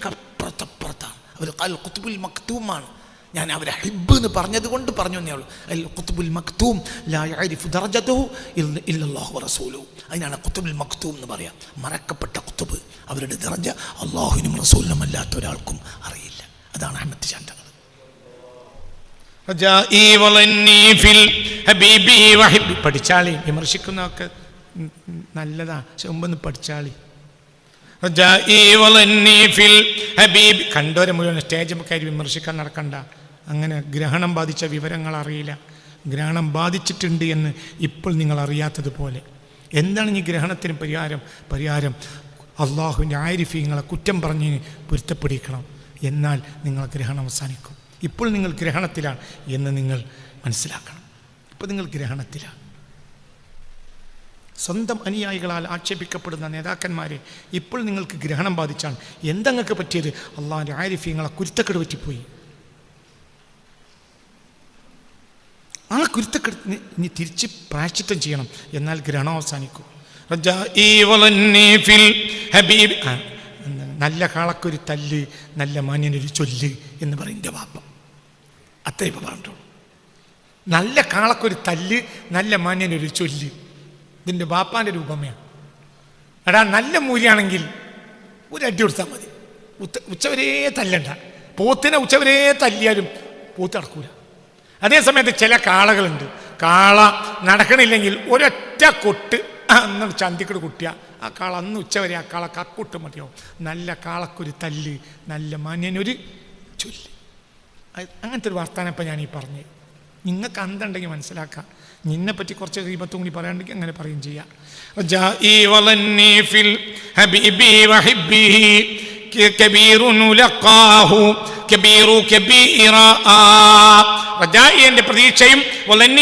അപ്പുറത്താണ്. അവർ അൽ ഖുത്ബുൽ മക്തൂമാണ്. ഞാൻ അവരെ ഹിബ്ബ് എന്ന് പറഞ്ഞത് കൊണ്ട് പറഞ്ഞു എന്നേ ഉള്ളൂ. അൽ ഖുത്ബുൽ മക്തൂം ലാ യഅരിഫു ദറജതഹു ഇല്ലല്ലാഹു വറസൂലുഹു. അതിനാണ് ഖുത്ബുൽ മക്തൂം എന്ന് പറയാം. മറക്കപ്പെട്ട ഖുത്ബ്. അവരുടെ ദറജ അല്ലാഹുവിനും റസൂലിനും അല്ലാത്ത ഒരാൾക്കും അറിയില്ല. അതാണ് അഹ്മദ് തിജാനി തങ്ങൾ. പഠിച്ചാളി, വിമർശിക്കുന്നതൊക്കെ നല്ലതാ, പക്ഷെ മുമ്പൊന്ന് പഠിച്ചാളി. കണ്ടോരെ മുഴുവൻ സ്റ്റേജ് കയറി വിമർശിക്കാൻ നടക്കണ്ട. അങ്ങനെ ഗ്രഹണം ബാധിച്ച വിവരങ്ങൾ അറിയില്ല. ഗ്രഹണം ബാധിച്ചിട്ടുണ്ട് എന്ന് ഇപ്പോൾ നിങ്ങൾ അറിയാത്തതുപോലെ. എന്താണ് ഈ ഗ്രഹണത്തിന് പരിഹാരം? അള്ളാഹുവിൻ്റെ ആരിഫീങ്ങളെ കുറ്റം പറഞ്ഞ് പൊരുത്തപ്പെടിക്കണം. എന്നാൽ നിങ്ങൾ ഗ്രഹണം അവസാനിക്കും. ഇപ്പോൾ നിങ്ങൾ ഗ്രഹണത്തിലാണ് എന്ന് നിങ്ങൾ മനസ്സിലാക്കണം. ഇപ്പോൾ നിങ്ങൾ ഗ്രഹണത്തിലാണ്. സ്വന്തം അനുയായികളാൽ ആക്ഷേപിക്കപ്പെടുന്ന നേതാക്കന്മാരെ ഇപ്പോൾ നിങ്ങൾക്ക് ഗ്രഹണം ബാധിച്ചാണ്. എന്തങ്ങൾക്ക് പറ്റിയത്? അള്ളാഹിൻ്റെ ആരിഫീങ്ങളെ കുരുത്തക്കെട് പറ്റിപ്പോയി. ആ കുരുത്തക്കെട് ഇനി തിരിച്ച് പ്രായശ്ചിത്തം ചെയ്യണം. എന്നാൽ ഗ്രഹണം അവസാനിക്കും. നല്ല കാളക്കൊരു തല്ല്, നല്ല മാന്യനൊരു ചൊല്ല് എന്ന് പറയും എൻ്റെ വാപ്പ. അത്രേ ഇപ്പം പറഞ്ഞിട്ടുള്ളൂ. നല്ല കാളക്കൊരു തല്ല്, നല്ല മാന്യനൊരു ചൊല്ല്. ഇതിൻ്റെ ബാപ്പാൻ്റെ രൂപമയാണ്. എടാ നല്ല മൂല്യാണെങ്കിൽ ഒരു അടി കൊടുത്താൽ മതി. ഉച്ചവരേ തല്ലണ്ട. പോത്തിനെ ഉച്ചവരേ തല്ലിയാലും പോത്ത് നടക്കൂല. അതേസമയത്ത് ചില കാളകളുണ്ട്, കാള നടക്കണില്ലെങ്കിൽ ഒരൊറ്റ കൊട്ട് അന്ന് ചന്തിക്കട് കുട്ടിയ ആ കാള അന്ന് ഉച്ചവരെ ആ കാള കക്കൂട്ട് മതിയാവും. നല്ല കാളക്കൊരു തല്ല്, നല്ല മാന്യനൊരു ചൊല്ല്. അങ്ങനത്തെ ഒരു വർത്താനം ഇപ്പം ഞാൻ ഈ പറഞ്ഞത്. നിങ്ങൾക്ക് അന്തണ്ടെങ്കിൽ മനസ്സിലാക്കാം. നിന്നെപ്പറ്റി കുറച്ച് ഗീബത്തും കൂടി പറയാണ്ടെങ്കിൽ അങ്ങനെ പറയും ചെയ്യാം. എന്റെ പ്രതീക്ഷയും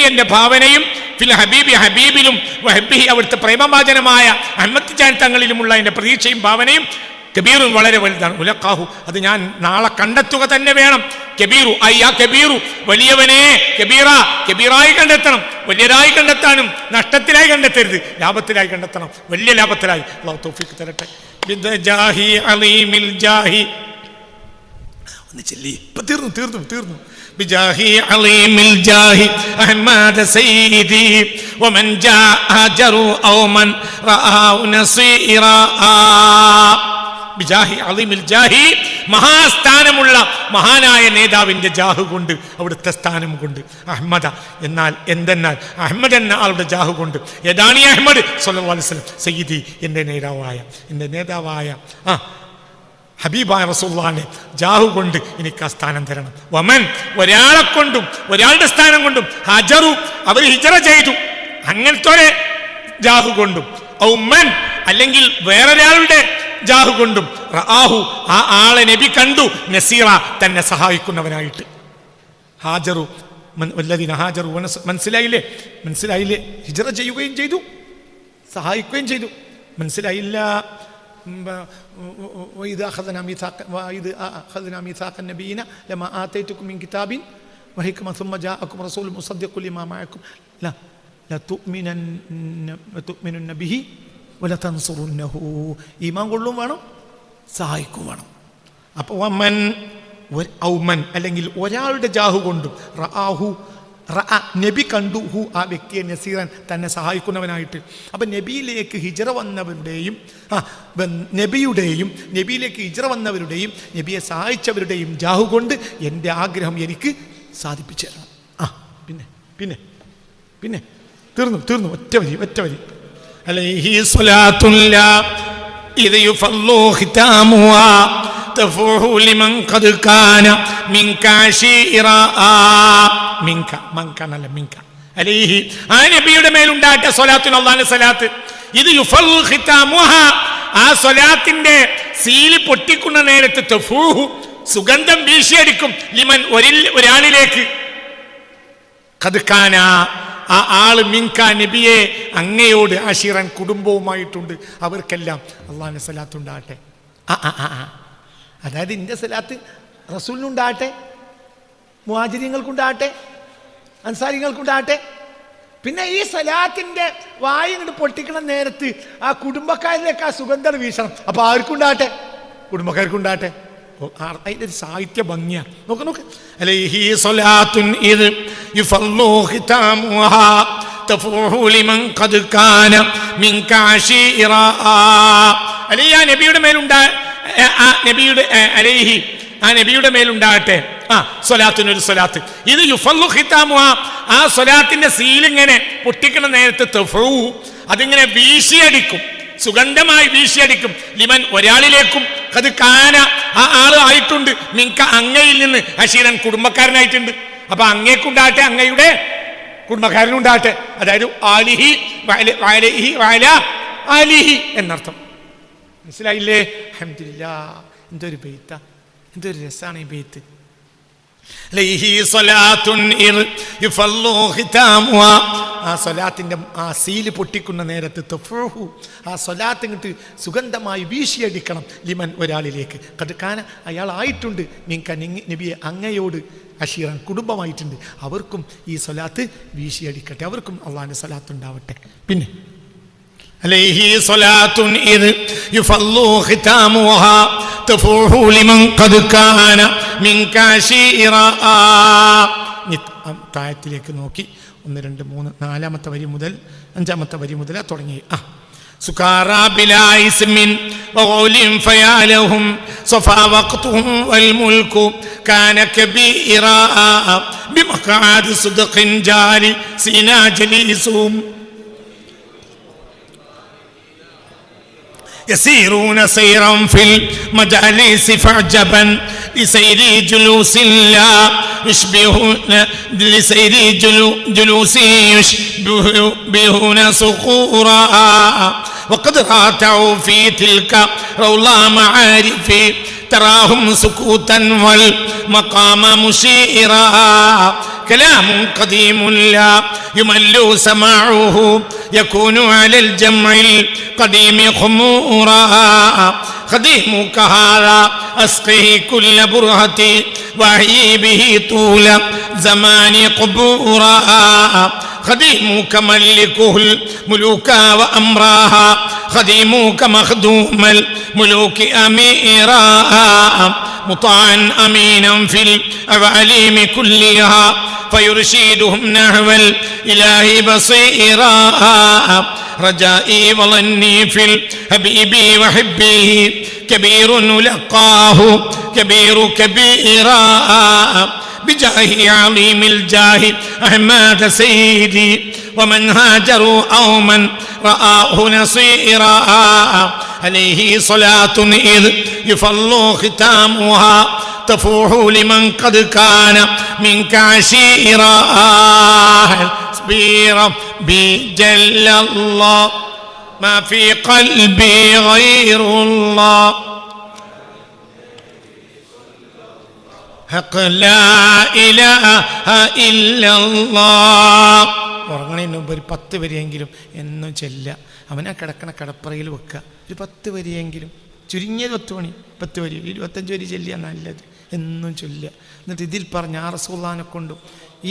എന്റെ ഭാവനയും ഫിൽ ഹബീബി ഹബീബിലും വഹബ്ബിഹി അവിടുത്തെ പ്രേമവാചനമായ അഹ്മദ് ജാൻ തങ്ങളിലുമുള്ള എൻ്റെ പ്രതീക്ഷയും ഭാവനയും കബീറും വളരെ വലുതാണ്. ഉലക്കാഹു അത് ഞാൻ നാളെ കണ്ടെത്തുക തന്നെ വേണം. കബീറു അയ്യാ കബീറു വലിയവനെ, കബീറ കബീറായി കണ്ടെത്തണം. വലിയരായി കണ്ടെത്താനും നഷ്ടത്തിലായി കണ്ടെത്തരുത്, ലാഭത്തിലായി കണ്ടെത്തണം, വലിയ ലാഭത്തിലായി. അല്ലാഹു തൗഫീഖ് തരട്ടെ. ബിദജാഹി അലീമിൽ ജാഹി ഒന്ന് ചൊല്ലി. ഇപ്പൊ തീർന്നു. بجاهي عليم الجاه أحمد سيدي ومن جاء هاجروا أو من رآه نصيرا ബിജാഹി അലീമിൽ ജാഹി മഹാസ്ഥാനമുള്ള മഹാനായ നേതാവിൻ്റെ ജാഹു കൊണ്ട്, അവിടുത്തെ സ്ഥാനം കൊണ്ട്. അഹ്മദ എന്നാൽ എന്തെന്നാൽ അഹ്മദ് എന്ന ആളുടെ ജാഹു കൊണ്ട്. ഏതാണ് ഈ അഹ്മദ് സ്വല്ലല്ലാഹു അലൈഹി വസല്ലം? സയ്യിദി എൻ്റെ നേതാവായ ഹബീബായ റസൂലുള്ളാഹിനെ ജാഹു കൊണ്ട് എനിക്ക് ആ സ്ഥാനം തരണം. വമൻ ഒരാളെ കൊണ്ടും ഒരാളുടെ സ്ഥാനം കൊണ്ടും ഹജറു അവർ ഹിജറ ചെയ്തു, അങ്ങനത്തെ ജാഹു കൊണ്ടും ഔമൻ അല്ലെങ്കിൽ വേറൊരാളുടെ ജാഹു കൊണ്ടും റആഹു ആ ആളെ നബി കണ്ടു നസീറ തന്നെ സഹായിക്കുന്നവനായിട്ട്. ഹാജറു വല്ലദീന ഹാജറു മനസ്സിലായില്ലേ? ഹിജറ ചെയ്യുകയും ചെയ്തു, സഹായിക്കുകയും ചെയ്തു. മനസ്സിലായില്ല? وإذا أخذنا ميثاق النبيين لما آتيتكم من كتاب وحكمة ثم جاءكم رسول مصدق لما معكم لا تؤمنن به ولا تنصرنه. ഈമാൻ കൊള്ളും വേണം, സഹായിക്കും വേണം. അപ്പോൾ ഔമൻ അല്ലെങ്കിൽ ഒരാളുടെ ജാഹു കൊണ്ടും റആഹു നബി കണ്ടു ഹു ആ വ്യക്തിയെ നസീറൻ തന്നെ സഹായിക്കുന്നവനായിട്ട്. അപ്പം നബിയിലേക്ക് ഹിജറ വന്നവരുടെയും നബിയിലേക്ക് ഹിജറ വന്നവരുടെയും നബിയെ സഹായിച്ചവരുടെയും ജാഹു കൊണ്ട് എൻ്റെ ആഗ്രഹം എനിക്ക് സാധിപ്പിച്ചു തരണം. പിന്നെ തീർന്നു. ഒറ്റ വരി. അലൈഹി സ്വലാത്തുല്ലാ ഇദ് യുഫല്ലു ഖിതാമുഹാ തഫൂഹു ലിമൻ ഖദ് കാന മിൻക ശീറാ മിൻക അലൈഹി ആ നബിയുടെ മേലുണ്ടാകട്ടെ സ്വലാത്തുൻ അല്ലാഹുവിന്റെ സ്വലാത്ത്. ഇത് യുഫല്ലു ഖിതാമുഹാ ആ സ്വലാത്തിന്റെ സീല് പൊട്ടിക്കുന്ന നേരത്ത് തഫൂഹു സുഗന്ധം വീശിയടിക്കും ലിമൻ ഒരാളിലേക്ക് ഖദ് കാന ആ ആള് മിൻക നബിയെ അങ്ങയോട് അശീറൻ കുടുംബവുമായിട്ടുണ്ട്, അവർക്കെല്ലാം അള്ളാഹിന്റെ സ്വലാത്ത് ഉണ്ടാകട്ടെ. അതായത് ഇന്റെ സ്വലാത്ത് റസൂലിനുണ്ടാകട്ടെ, മുഹാജിരീങ്ങൾക്കുണ്ടാകട്ടെ, അൻസാരിങ്ങൾക്കുണ്ടാകട്ടെ. പിന്നെ ഈ സ്വലാത്തിന്റെ വായു ഇങ്ങോട്ട് പൊട്ടിക്കണ നേരത്ത് ആ കുടുംബക്കാരിലേക്ക് ആ സുഗന്ധം വീശണം. അപ്പൊ ആർക്കുണ്ടാകട്ടെ? കുടുംബക്കാർക്കുണ്ടാകട്ടെ. അതിൻ്റെ ഒരു സാഹിത്യ ഭംഗിയാ. നോക്ക് അലൈഹി സ്വലാത്തുൻ ഇദ് യുഫല്ലു ഖിതാമുഹാ തഫൂഹു ലിമൻ ഖദ് കാന മിൻക അശീറാ. അലൈഹി ആ നബിയുടെ മേലുണ്ടാകട്ടെ സ്വലാത്തിനൊരു സ്വലാത്ത്. ഇത് യുഫല്ലു ഖിതാമുഹാ ആ സ്വലാത്തിന്റെ സീലിങ്ങനെ പൊട്ടിക്കുന്ന നേരത്ത് തഫൂഹു അതിങ്ങനെ വീശിയടിക്കും, സുഗന്ധമായി വീശിയടിക്കും. ലിമൻ ഒരാളിലേക്കും അത് കാന ആ ആള് ആയിട്ടുണ്ട് മിൻക അങ്ങയിൽ നിന്ന് അശീറൻ കുടുംബക്കാരനായിട്ടുണ്ട്. അപ്പൊ അങ്ങേക്കുണ്ടാകട്ടെ, അങ്ങയുടെ കുടുംബക്കാരനുണ്ടാകട്ടെ. അതായത് ആലിഹി ആലിഹി എന്നർത്ഥം. മനസ്സിലായില്ലേ? അൽഹംദുലില്ലാഹ്. എന്തൊരു ബെയ്ത്താ, എന്തൊരു രസാണ് ഈ ബെയ്ത്ത്. ആ സ്വലാത്തിന്റെ ആ സീല് പൊട്ടിക്കുന്ന നേരത്ത് തഫൂഹു ആ സ്വലാത്ത് ഇങ്ങോട്ട് സുഗന്ധമായി വീശിയടിക്കണം ലിമൻ ഒരാളിലേക്ക്. കടുക്കാന അയാളായിട്ടുണ്ട് മിൻക നബിയെ അങ്ങയോട് അശീറൻ കുടുംബമായിട്ടുണ്ട്, അവർക്കും ഈ സ്വലാത്ത് വീശിയടിക്കട്ടെ, അവർക്കും അള്ളാഹിന്റെ സ്വലാത്ത് ഉണ്ടാവട്ടെ. പിന്നെ അലൈഹി സ്വലാത്തുൻ ഇദ് യുഫല്ലു ഖിതാമുഹാ തഫൂഹു ലിമൻ ഖദ് കാന മിൻക ശീറാ. താഴത്തിലേക്ക് നോക്കി 1 2 3 4ാമത്തെ വരി മുതൽ 5ാമത്തെ വരി മുതൽ തുടങ്ങി. സുകാറാ ബിലാ ഇസ്മിൻ വഖൗലിൻ ഫയാലഹും സഫാ വഖ്തുഹും വൽ മുൽകു കാന കബീറാ ബിമഖാദി സുദ്ഖിൻ ജാരി സീനാ ജലീസും يسيرون سيرا في المجالس فعجبا لسير جلوس لا يشبهون لسير جلوس يشبهون صخورا وقد راتعوا في تلك روضة معارف تراهم سكوتا والمقام مشيرا كلام قديم لا يمل سماعه يكون على الجمع القديم خمورا خديمك هذا أسقه كل برهة وأحيي به طول زمان قبورا خديمك ملكه الملوك وأمراها خديمك مخدوم الملوك أميرا مطاعا أمينا في الأعاليم كلها فيرشدهم نحو الإله بصيرا رجائي وظني في الحبيب وحبه كبير لقاه كبير كبيرا بجاه عظيم الجاه أحمد سيدي ومن هاجروا أو من رآه نصيرا عليه صلاة إذ يفل ختامها تفوح لمن قد كان منك عشيرا صبيرا بجل الله ما في قلبي غير الله حق لا إله إلا الله. ഉറങ്ങണതിന് മുമ്പ് ഒരു 10 വരിയെങ്കിലും എന്നും ചെല്ലുക. അവനെ കിടക്കണ കടപ്പറയിൽ വെക്കുക. ഒരു 10 വരിയെങ്കിലും, ചുരുങ്ങിയത് 10 മണി 10 വരി 25 വരി ചെല്ലുക നല്ലത്. എന്നും ചൊല്ലുക. എന്നിട്ട് ഇതിൽ പറഞ്ഞ ആ റസൂലുള്ളാഹിനെ കൊണ്ടും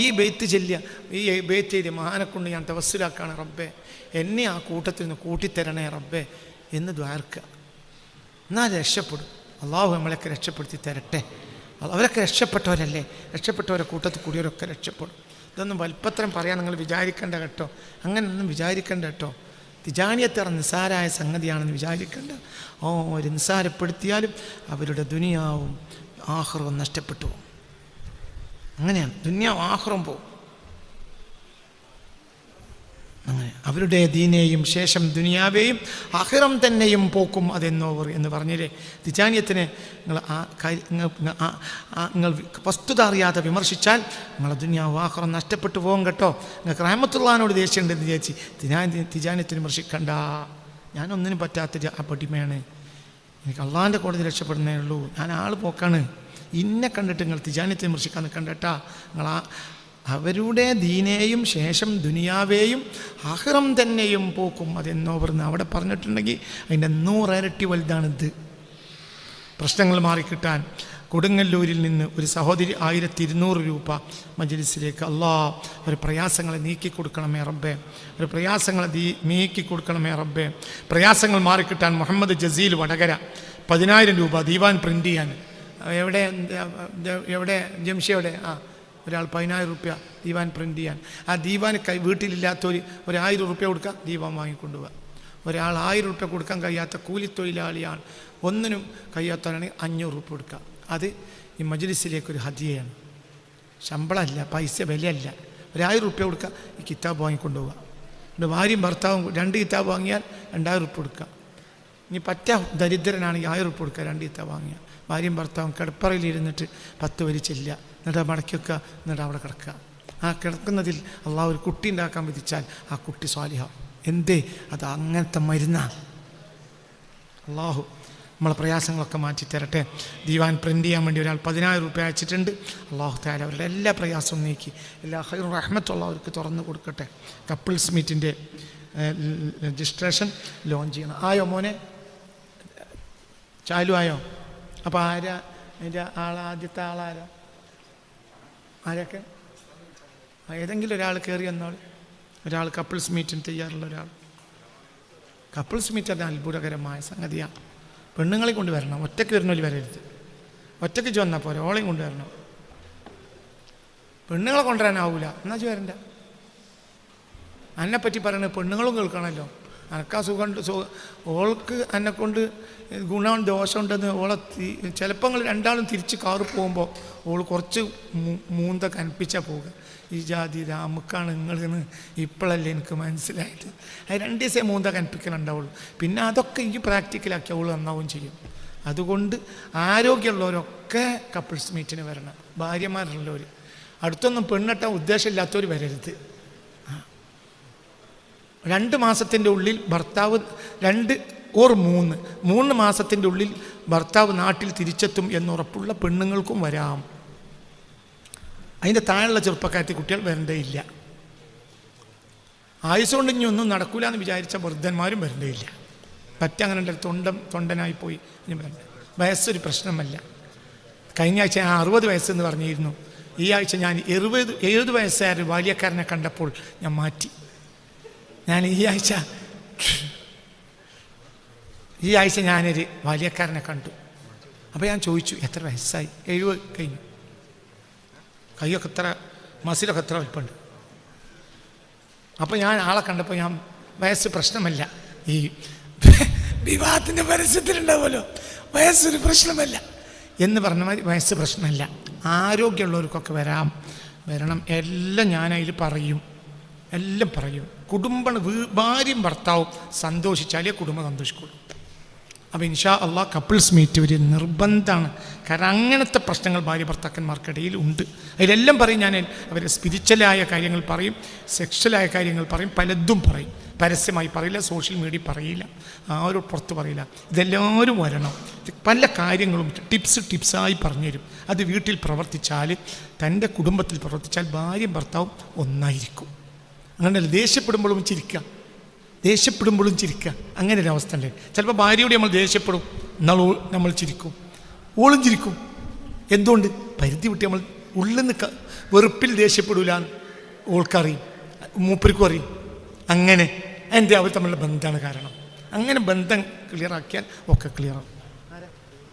ഈ ബെയ്ത്ത് ചെല്ലുക. ഈ ബെയ്ത്ത് ചെയ്ത് മഹാനെ കൊണ്ട് ഞാൻ തവസ്സുലാക്കാണ് റബ്ബേ, എന്നെ ആ കൂട്ടത്തിൽ നിന്ന് കൂട്ടിത്തരണേ റബ്ബേ എന്ന് ദ്വാർക്കുക. എന്നാൽ രക്ഷപ്പെടും. അള്ളാഹു നമ്മളൊക്കെ രക്ഷപ്പെടുത്തി തരട്ടെ. അവരൊക്കെ രക്ഷപ്പെട്ടവരല്ലേ, രക്ഷപ്പെട്ടവരെ കൂട്ടത്തിൽ കൂടിയവരൊക്കെ രക്ഷപ്പെടും. ഇതൊന്നും വൽപ്പത്രം പറയാൻ നിങ്ങൾ വിചാരിക്കേണ്ട കേട്ടോ, അങ്ങനെയൊന്നും വിചാരിക്കേണ്ട കേട്ടോ. തിജാനിയത്തറ നിസ്സാരമായ സംഗതിയാണെന്ന് വിചാരിക്കേണ്ട. ഒരു നിസ്സാരപ്പെടുത്തിയാലും അവരുടെ ദുനിയാവും ആഖിറവും നഷ്ടപ്പെട്ടു പോകും. അങ്ങനെയാണ്, ദുനിയാവും ആഖിറവും പോകും. അങ്ങനെ അവരുടെ ദീനെയും ശേഷം ദുനിയാവേയും ആഖിറം തന്നെയും പോക്കും അതെന്നോവർ എന്ന് പറഞ്ഞില്ലേ. തിജാനിയത്തിനെ നിങ്ങൾ വസ്തുത അറിയാതെ വിമർശിച്ചാൽ നിങ്ങളെ ദുനിയാവ് ആഖിറം നഷ്ടപ്പെട്ടു പോകും കേട്ടോ. നിങ്ങൾക്ക് റഹ്മത്തുള്ളാഹിനോട് ദേഷ്യമുണ്ടെന്ന് വിചാരിച്ച് തിജാനിയത്തിന് വിമർശിക്കണ്ട. ഞാനൊന്നിനും പറ്റാത്ത അടിമയാണ്, എനിക്ക് അള്ളാഹിൻ്റെ കോടതി രക്ഷപ്പെടുന്നേ ഉള്ളൂ, ഞാൻ ആൾ പോക്കാണ്. ഇന്നെ കണ്ടിട്ട് നിങ്ങൾ തിജാനിയത്തെ വിമർശിക്കാൻ നിൽക്കണ്ടേട്ടാ. നിങ്ങൾ അവരുടെ ദീനെയും ശേഷം ദുനിയാവേയും ആഖിറം തന്നെയും പോക്കും അതെന്നോ പറഞ്ഞ് അവിടെ പറഞ്ഞിട്ടുണ്ടെങ്കിൽ അതിൻ്റെ 100 ഇരട്ടി വലുതാണിത്. പ്രശ്നങ്ങൾ മാറിക്കിട്ടാൻ കൊടുങ്ങല്ലൂരിൽ നിന്ന് ഒരു സഹോദരി 1200 രൂപ മജ്ലിസിലേക്ക്, അല്ലാഹ് ഒരു പ്രയാസങ്ങളെ നീക്കി കൊടുക്കണമേ റബ്ബേ, ഒരു പ്രയാസങ്ങളെ നീക്കി കൊടുക്കണമേ റബ്ബേ. പ്രയാസങ്ങൾ മാറിക്കിട്ടാൻ മുഹമ്മദ് ജസീൽ വടകര 10000 രൂപ ദീവാൻ പ്രിൻ്റ് ചെയ്യാൻ. എവിടെ ജംഷി എവിടെ? ഒരാൾ 10000 രൂപ ദീവാൻ പ്രിൻ്റ് ചെയ്യാൻ. ആ ദീവാൻ വീട്ടിലില്ലാത്തൊരു 1000 രൂപ കൊടുക്കുക, ദീവാൻ വാങ്ങിക്കൊണ്ടുപോവുക. ഒരാൾ 1000 രൂപ കൊടുക്കാൻ കഴിയാത്ത കൂലിത്തൊഴിലാളിയാണ്, ഒന്നിനും കഴിയാത്തവരാണെങ്കിൽ 500 രൂപ കൊടുക്കുക. അത് ഈ മജ്ലിസിലേക്കൊരു ഹദിയയാണ്. ശമ്പളമല്ല, പൈസ വിലയല്ല. 1000 രൂപ കൊടുക്കുക, ഈ കിതാബ് വാങ്ങിക്കൊണ്ടുപോവുക. എൻ്റെ ഭാര്യയും ഭർത്താവും 2 കിതാബ് വാങ്ങിയാൽ 2000 രൂപ കൊടുക്കുക. ഇനി പറ്റ ദരിദ്രനാണെങ്കിൽ 1000 രൂപ കൊടുക്കുക, 2 കിതാബ് വാങ്ങിയാൽ. ഭാര്യയും ഭർത്താവും കിടപ്പറയിലിരുന്നിട്ട് 10 വരി ചെല്ലുക, എന്നിട്ട് മടക്കി വെക്കുക, എന്നിട്ട് അവിടെ കിടക്കുക. ആ കിടക്കുന്നതിൽ അള്ളാഹു ഒരു കുട്ടി ഉണ്ടാക്കാൻ വിധിച്ചാൽ ആ കുട്ടി സ്വാലിഹാവും. എന്തേ? അത് അങ്ങനത്തെ മരുന്നാണ്. അള്ളാഹു നമ്മളെ പ്രയാസങ്ങളൊക്കെ മാറ്റി തരട്ടെ. ദീവാൻ പ്രിൻ്റ് ചെയ്യാൻ വേണ്ടി ഒരാൾ 10000 രൂപ അയച്ചിട്ടുണ്ട്. അള്ളാഹു തആല അവരുടെ എല്ലാ പ്രയാസവും നീക്കി എല്ലാ ഖൈറും റഹ്മത്തുള്ള അവർക്ക് തുറന്നു കൊടുക്കട്ടെ. കപ്പിൾസ് മീറ്റിൻ്റെ രജിസ്ട്രേഷൻ ലോഞ്ച് ചെയ്യണം. ആയോ മോനെ? ചാലു ആയോ? അപ്പോൾ ആരാ അതിൻ്റെ ആദ്യത്തെ ആളാരാ? ആരൊക്കെ? ഏതെങ്കിലും ഒരാൾ കയറി വന്നോൾ. ഒരാൾ കപ്പിൾസ് മീറ്റിന് തയ്യാറുള്ള ഒരാൾ. കപ്പിൾസ് മീറ്റ് അത് അത്ഭുതകരമായ സംഗതിയാണ്. പെണ്ണുങ്ങളെ കൊണ്ടുവരണം, ഒറ്റയ്ക്ക് വരുന്നോലി വരരുത്. ഒറ്റയ്ക്ക് വന്നാൽ പോരെ, ഓളെയും കൊണ്ടുവരണം. പെണ്ണുങ്ങളെ കൊണ്ടുവരാനാവൂല, എന്നാ വരണ്ട. എന്നെപ്പറ്റി പറയണത് പെണ്ണുങ്ങളും കേൾക്കണമല്ലോ. അനക്കാ സുഖമുണ്ട് ഓൾക്ക് എന്നെക്കൊണ്ട് ഗുണം ദോഷമുണ്ടെന്ന് ഓളെ ചിലപ്പോൾ നിങ്ങൾ രണ്ടാളും തിരിച്ച് കാറ് പോകുമ്പോൾ ഓൾ കുറച്ച് മൂന്ത കനപ്പിച്ചാൽ പോവുക. ഈ ജാതി രാമുക്കാണ് നിങ്ങളെന്ന് ഇപ്പോഴല്ലേ എനിക്ക് മനസ്സിലായത്. അത് 2 ദിവസം മൂന്ത കനപ്പിക്കലുണ്ടാവുള്ളൂ. പിന്നെ അതൊക്കെ ഈ പ്രാക്ടിക്കലാക്കി അവൾ നന്നാവും ചെയ്യും. അതുകൊണ്ട് ആരോഗ്യമുള്ളവരൊക്കെ കപ്പിൾസ് മീറ്റിന് വരണം. ഭാര്യമാരുള്ളവർ അടുത്തൊന്നും പെണ്ണെട്ടാൻ ഉദ്ദേശമില്ലാത്തവർ വരരുത്. 2 മാസത്തിൻ്റെ ഉള്ളിൽ ഭർത്താവ് 2 or 3 മാസത്തിൻ്റെ ഉള്ളിൽ ഭർത്താവ് നാട്ടിൽ തിരിച്ചെത്തും എന്നുറപ്പുള്ള പെണ്ണുങ്ങൾക്കും വരാം. അതിൻ്റെ താഴെയുള്ള ചെറുപ്പക്കാരത്തി കുട്ടികൾ വരണ്ടേയില്ല. ആയുസ്സുകൊണ്ട് ഇനി ഒന്നും നടക്കൂല എന്ന് വിചാരിച്ച വൃദ്ധന്മാരും വരണ്ടേയില്ല. അങ്ങനെ തൊണ്ടനായി പോയി ഇനി വരണ്ട. വയസ്സൊരു പ്രശ്നമല്ല. കഴിഞ്ഞ ആഴ്ച ഞാൻ 60 വയസ്സെന്ന് പറഞ്ഞിരുന്നു. ഈ ആഴ്ച ഞാൻ 70 വയസ്സായ ഒരു ബാല്യക്കാരനെ കണ്ടപ്പോൾ ഞാൻ മാറ്റി. ഞാൻ ഈ ആഴ്ച ഞാനൊരു ബാല്യക്കാരനെ കണ്ടു. അപ്പോൾ ഞാൻ ചോദിച്ചു, എത്ര വയസ്സായി? 70 കഴിഞ്ഞു. കൈയൊക്കെ എത്ര, മസിലൊക്കെ എത്ര വലിപ്പമുണ്ട്? അപ്പോൾ ഞാൻ ആളെ കണ്ടപ്പോൾ ഞാൻ വയസ്സ് പ്രശ്നമല്ല, ഈ വിവാഹത്തിൻ്റെ പരസ്യത്തിലുണ്ടാവുമല്ലോ വയസ്സൊരു പ്രശ്നമല്ല എന്ന് പറഞ്ഞ മാതിരി വയസ്സ് പ്രശ്നമല്ല. ആരോഗ്യമുള്ളവർക്കൊക്കെ വരണം. എല്ലാം ഞാനതിൽ പറയും, എല്ലാം പറയും. ഭാര്യയും ഭർത്താവും സന്തോഷിച്ചാലേ കുടുംബം സന്തോഷിക്കുള്ളൂ. അപ്പോൾ ഇൻഷാ അള്ളാഹ് കപ്പിൾസ് മീറ്റ് ഒരു നിർബന്ധമാണ്. കാരണം അങ്ങനത്തെ പ്രശ്നങ്ങൾ ഭാര്യ ഭർത്താക്കന്മാർക്കിടയിൽ ഉണ്ട്. അതിലെല്ലാം പറയും ഞാൻ. അവരെ സ്പിരിച്വലായ കാര്യങ്ങൾ പറയും, സെക്ഷലായ കാര്യങ്ങൾ പറയും, പലതും പറയും. പരസ്യമായി പറയില്ല, സോഷ്യൽ മീഡിയ പറയില്ല, ആരും പുറത്ത് പറയില്ല. ഇതെല്ലാവരും വരണം. പല കാര്യങ്ങളും ടിപ്സായി പറഞ്ഞുതരും. അത് വീട്ടിൽ പ്രവർത്തിച്ചാൽ, തൻ്റെ കുടുംബത്തിൽ പ്രവർത്തിച്ചാൽ ഭാര്യയും ഭർത്താവും ഒന്നായിരിക്കും. അങ്ങനെയല്ല ദേഷ്യപ്പെടുമ്പോഴും ചിരിക്കുക അങ്ങനെ ഒരു അവസ്ഥ ഉണ്ട്. ചിലപ്പോൾ ഭാര്യയോട് നമ്മൾ ദേഷ്യപ്പെടും, എന്നാൽ നമ്മൾ ചിരിക്കും, ഓളും ചിരിക്കും. എന്തുകൊണ്ട്? പരിധി വിട്ട് നമ്മൾ ഉള്ളിൽ നിന്ന് വെറുപ്പിൽ ദേഷ്യപ്പെടൂല ഓൾക്കറിയും, മൂപ്പർക്കും അറിയും. അങ്ങനെ അവർ തമ്മിലുള്ള ബന്ധമാണ് കാരണം. അങ്ങനെ ബന്ധം ക്ലിയറാക്കിയാൽ ഒക്കെ ക്ലിയറാവും.